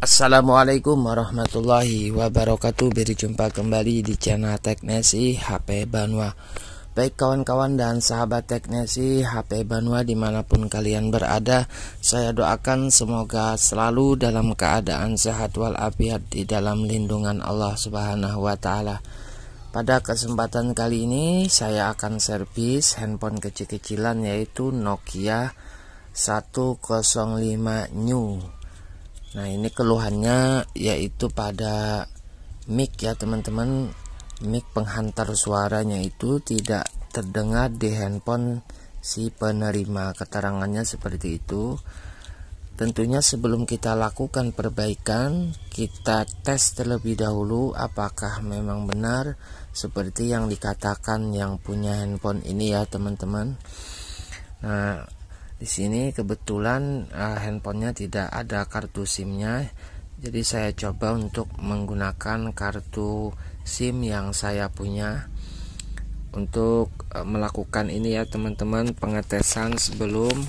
Assalamualaikum warahmatullahi wabarakatuh. Berjumpa kembali di channel Teknesi HP Banua. Baik kawan-kawan dan sahabat Teknesi HP Banua dimanapun kalian berada, saya doakan semoga selalu dalam keadaan sehat walafiat di dalam lindungan Allah Subhanahu wa Ta'ala. Pada kesempatan kali ini saya akan servis handphone kecil-kecilan yaitu Nokia 105 New. Nah, ini keluhannya yaitu pada mic ya teman-teman. Mic penghantar suaranya itu tidak terdengar di handphone si penerima. Keterangannya seperti itu. Tentunya sebelum kita lakukan perbaikan, kita tes terlebih dahulu apakah memang benar seperti yang dikatakan yang punya handphone ini ya teman-teman. Nah, di sini kebetulan handphonenya tidak ada kartu SIM-nya, jadi saya coba untuk menggunakan kartu SIM yang saya punya untuk melakukan ini ya teman-teman, pengetesan sebelum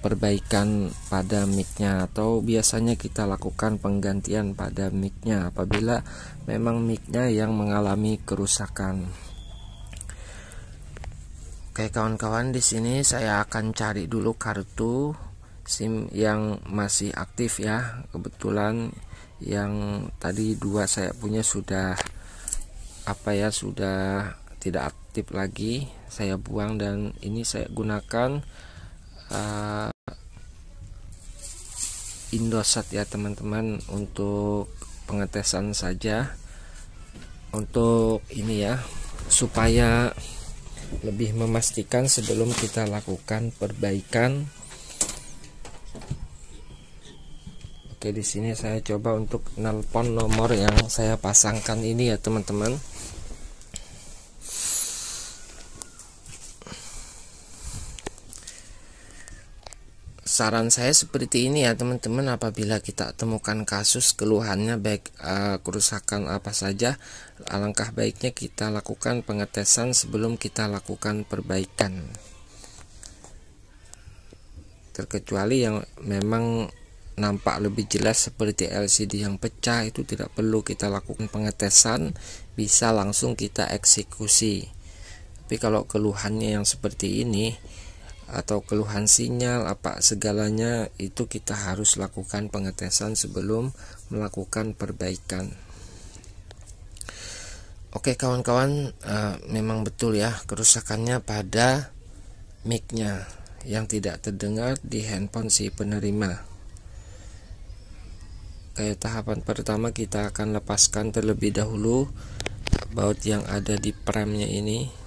perbaikan pada mic-nya, atau biasanya kita lakukan penggantian pada mic-nya apabila memang mic-nya yang mengalami kerusakan. Oke kawan-kawan, di sini saya akan cari dulu kartu SIM yang masih aktif ya. Kebetulan yang tadi dua saya punya sudah sudah tidak aktif lagi, saya buang dan ini saya gunakan Indosat ya teman-teman untuk pengetesan saja. Untuk ini ya, supaya lebih memastikan sebelum kita lakukan perbaikan. Oke, di sini saya coba untuk nelpon nomor yang saya pasangkan ini ya teman-teman. Saran saya seperti ini ya teman-teman, apabila kita temukan kasus keluhannya baik kerusakan apa saja, alangkah baiknya kita lakukan pengetesan sebelum kita lakukan perbaikan. Terkecuali yang memang nampak lebih jelas seperti LCD yang pecah, itu tidak perlu kita lakukan pengetesan, bisa langsung kita eksekusi. Tapi kalau keluhannya yang seperti ini atau keluhan sinyal apa segalanya, itu kita harus lakukan pengetesan sebelum melakukan perbaikan. Oke kawan-kawan, memang betul ya kerusakannya pada mic-nya yang tidak terdengar di handphone si penerima. Kayak tahapan pertama kita akan lepaskan terlebih dahulu baut yang ada di prem-nya ini.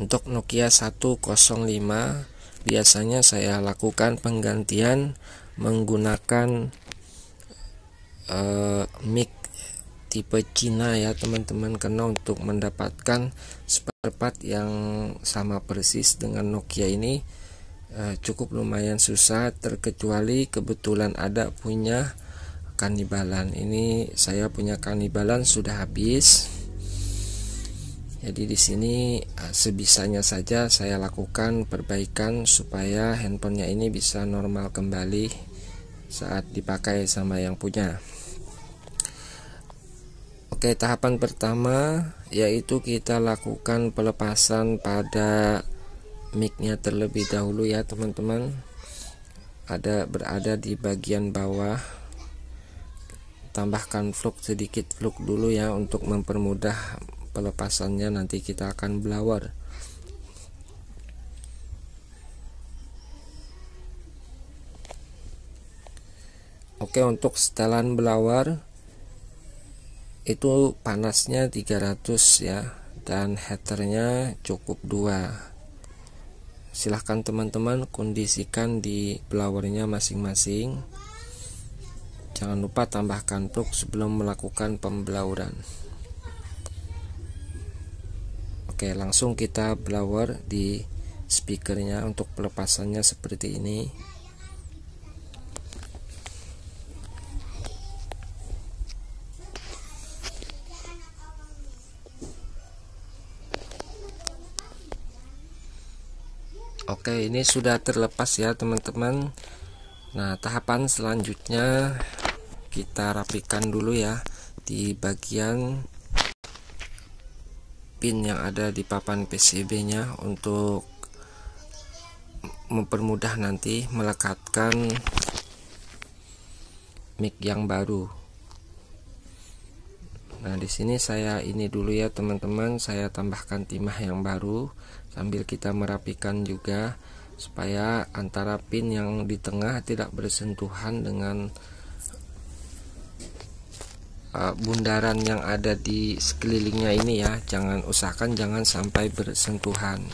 Untuk Nokia 105 biasanya saya lakukan penggantian menggunakan mic tipe Cina ya teman-teman, karena untuk mendapatkan spare part yang sama persis dengan Nokia ini cukup lumayan susah, terkecuali kebetulan ada punya Kannibalan. Ini saya punya Kannibalan sudah habis. Jadi di sini sebisanya saja saya lakukan perbaikan supaya handphonenya ini bisa normal kembali saat dipakai sama yang punya. Oke, tahapan pertama yaitu kita lakukan pelepasan pada mic-nya terlebih dahulu ya teman-teman. Berada di bagian bawah. Tambahkan fluk sedikit fluk dulu ya untuk mempermudah pelepasannya, nanti kita akan blower. Oke, untuk setelan blower itu panasnya 300 ya, dan heaternya cukup 2. Silahkan teman-teman kondisikan di blowernya masing-masing. Jangan lupa tambahkan fluk sebelum melakukan pemblauran. Oke, langsung kita blower di speakernya. Untuk pelepasannya seperti ini. Oke, ini sudah terlepas ya teman-teman. Nah, tahapan selanjutnya kita rapikan dulu ya di bagian pin yang ada di papan PCB-nya untuk mempermudah nanti melekatkan mic yang baru. Nah, di sini saya ini dulu ya teman-teman, saya tambahkan timah yang baru sambil kita merapikan juga supaya antara pin yang di tengah tidak bersentuhan dengan bundaran yang ada di sekelilingnya ini ya. Usahakan jangan sampai bersentuhan.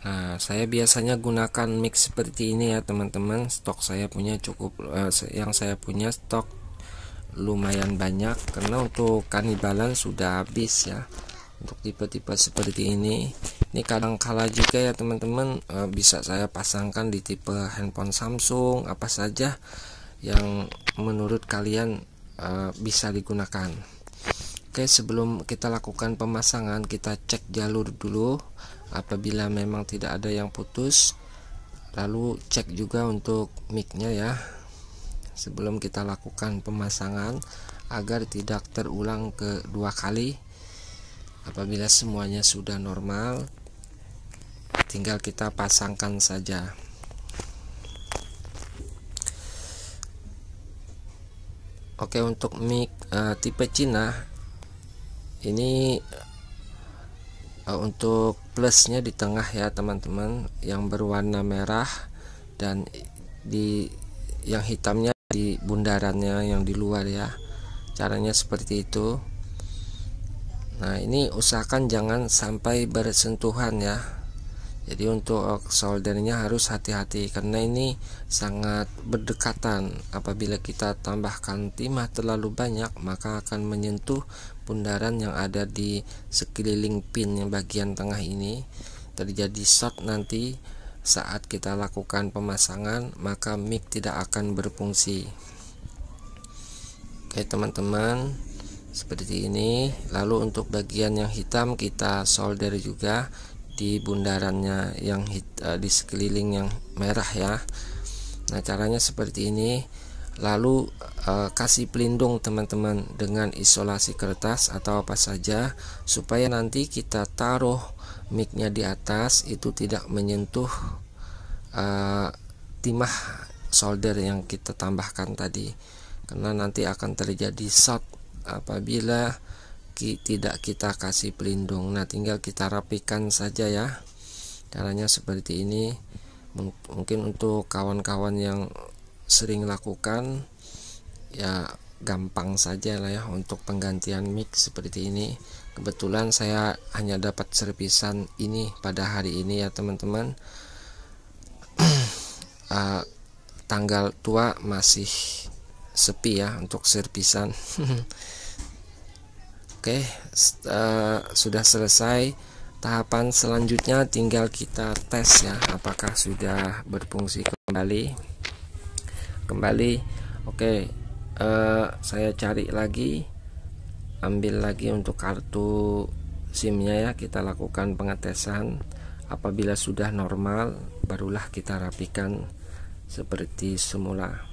Nah, saya biasanya gunakan mic seperti ini ya teman-teman. Stok saya punya cukup, yang saya punya stok lumayan banyak karena untuk Kannibalan sudah habis ya. Untuk tipe-tipe seperti ini kadang kala juga ya teman-teman, bisa saya pasangkan di tipe handphone Samsung apa saja yang menurut kalian bisa digunakan. Oke, sebelum kita lakukan pemasangan, kita cek jalur dulu. Apabila memang tidak ada yang putus, lalu cek juga untuk mic-nya ya sebelum kita lakukan pemasangan agar tidak terulang kedua kali. Apabila semuanya sudah normal, tinggal kita pasangkan saja. Oke, untuk mic tipe Cina ini untuk plusnya di tengah ya teman-teman, yang berwarna merah, dan yang hitamnya di bundarannya yang di luar ya. Caranya seperti itu. Nah, ini usahakan jangan sampai bersentuhan ya. Jadi untuk soldernya harus hati-hati karena ini sangat berdekatan. Apabila kita tambahkan timah terlalu banyak, maka akan menyentuh bundaran yang ada di sekeliling pin yang bagian tengah ini. Terjadi short nanti saat kita lakukan pemasangan, maka mic tidak akan berfungsi. Oke teman-teman, seperti ini. Lalu untuk bagian yang hitam kita solder juga di bundarannya yang di sekeliling yang merah ya. Nah, caranya seperti ini. Lalu kasih pelindung teman-teman dengan isolasi kertas atau apa saja supaya nanti kita taruh mic-nya di atas itu tidak menyentuh timah solder yang kita tambahkan tadi, karena nanti akan terjadi short apabila tidak kita kasih pelindung. Nah, tinggal kita rapikan saja ya. Caranya seperti ini. Mungkin untuk kawan-kawan yang sering lakukan ya gampang saja lah ya untuk penggantian mic seperti ini. Kebetulan saya hanya dapat servisan ini pada hari ini ya teman-teman. Tanggal tua masih sepi ya untuk servisan. Oke, sudah selesai. Tahapan selanjutnya tinggal kita tes ya, apakah sudah berfungsi kembali. Oke, saya cari lagi, ambil lagi untuk kartu SIM-nya ya. Kita lakukan pengetesan. Apabila sudah normal, barulah kita rapikan seperti semula.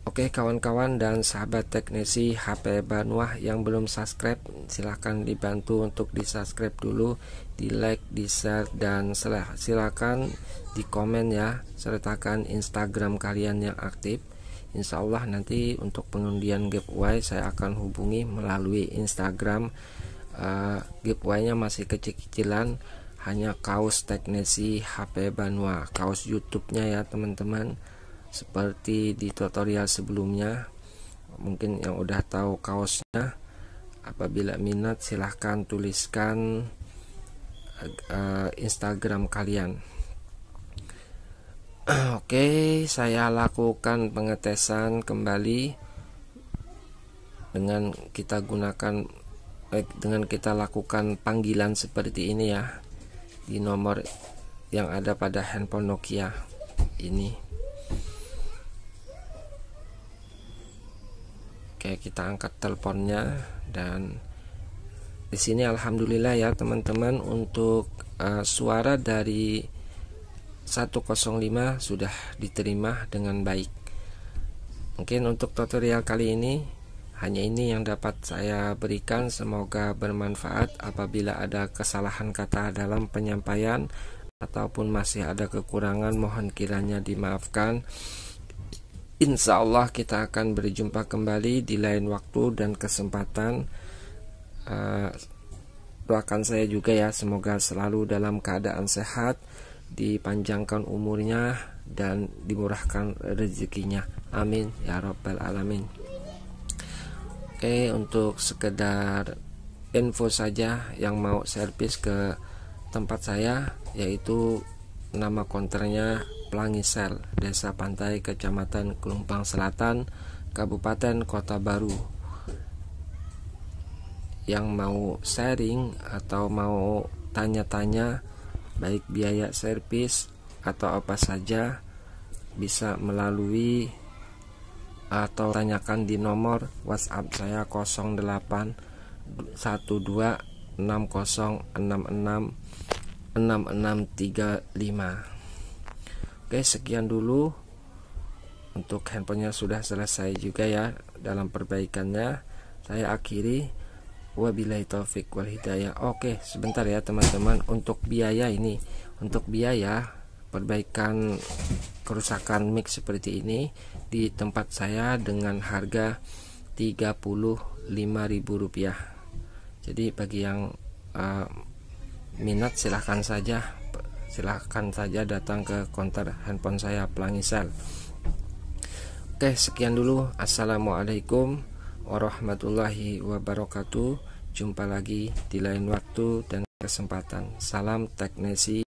Oke kawan-kawan dan sahabat teknisi HP Banwah yang belum subscribe, silahkan dibantu untuk di subscribe dulu, di like, di share, dan silahkan di komen ya, sertakan Instagram kalian yang aktif. Insya Allah nanti untuk pengundian giveaway saya akan hubungi melalui Instagram. Giveaway-nya masih kecil-kecilan, hanya kaos teknisi HP Banwah, kaos YouTube-nya ya teman-teman. Seperti di tutorial sebelumnya, mungkin yang udah tahu kaosnya. Apabila minat silahkan tuliskan Instagram kalian. Oke, saya lakukan pengetesan kembali dengan kita lakukan panggilan seperti ini ya, di nomor yang ada pada handphone Nokia ini. Oke, kita angkat teleponnya, dan di sini alhamdulillah ya teman-teman, untuk suara dari 105 sudah diterima dengan baik. Mungkin untuk tutorial kali ini hanya ini yang dapat saya berikan. Semoga bermanfaat. Apabila ada kesalahan kata dalam penyampaian ataupun masih ada kekurangan, mohon kiranya dimaafkan. Insya Allah kita akan berjumpa kembali di lain waktu dan kesempatan. Doakan saya juga ya, semoga selalu dalam keadaan sehat, dipanjangkan umurnya dan dimurahkan rezekinya. Amin ya rabbal alamin. Oke, untuk sekedar info saja, yang mau servis ke tempat saya, yaitu nama konternya Pelangi Sel, Desa Pantai, Kecamatan Kelumpang Selatan, Kabupaten Kota Baru. Yang mau sharing atau mau tanya-tanya baik biaya servis atau apa saja, bisa melalui atau tanyakan di nomor WhatsApp saya 088126666635. Oke, sekian dulu. Untuk handphonenya sudah selesai juga ya dalam perbaikannya. Saya akhiri. Wabillahi taufik wal hidayah. Oke, sebentar ya teman-teman. Untuk biaya ini, untuk biaya perbaikan kerusakan mic seperti ini di tempat saya dengan harga Rp35.000. Jadi bagi yang minat silahkan saja datang ke konter handphone saya Pelangi Sel. Oke, sekian dulu. Assalamualaikum warahmatullahi wabarakatuh. Jumpa lagi di lain waktu dan kesempatan. Salam teknisi.